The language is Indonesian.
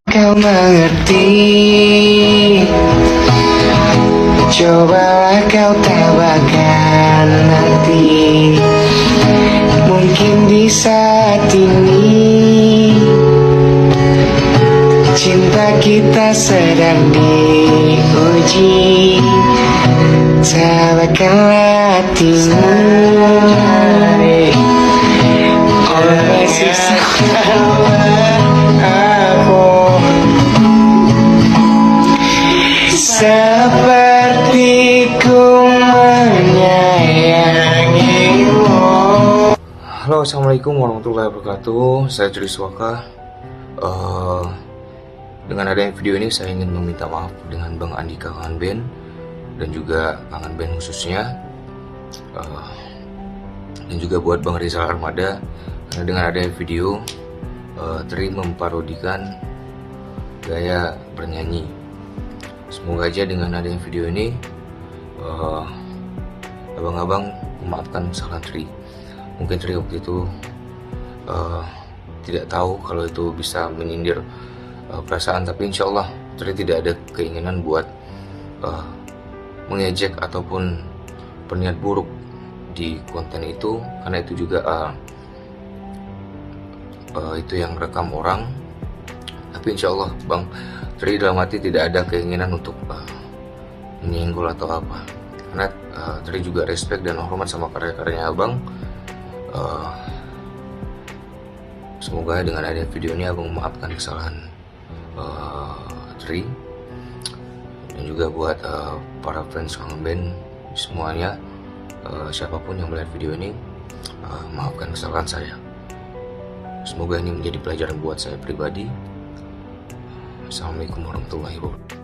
Kau mengerti, cobalah kau tabahkan hati. Mungkin di saat ini cinta kita sedang diuji. Tabahkanlah hatimu, oh masih sama aku. Seperti ku menyayangimu. Halo, assalamualaikum warahmatullahi wabarakatuh. Saya Juri Swaka. Dengan adanya video ini saya ingin meminta maaf dengan Bang Andika Kangen Band dan juga Kangen Band khususnya, dan juga buat Bang Rizal Armada, karena dengan adanya video Tri memparodikan gaya bernyanyi. Semoga aja dengan adanya video ini abang-abang memaafkan kesalahan Tri. Mungkin Tri waktu itu tidak tahu kalau itu bisa menyindir perasaan, tapi insya Allah Tri tidak ada keinginan buat mengejek ataupun berniat buruk di konten itu, karena itu juga itu yang rekam orang. Tapi insya Allah Bang Tri dalam hati tidak ada keinginan untuk menyinggol atau apa, karena Tri juga respect dan hormat sama karya-karyanya abang. Semoga dengan adanya video ini abang memaafkan kesalahan Tri, dan juga buat para fans Kangen Band semuanya, siapapun yang melihat video ini, maafkan kesalahan saya. Semoga ini menjadi pelajaran buat saya pribadi. Assalamualaikum warahmatullahi wabarakatuh.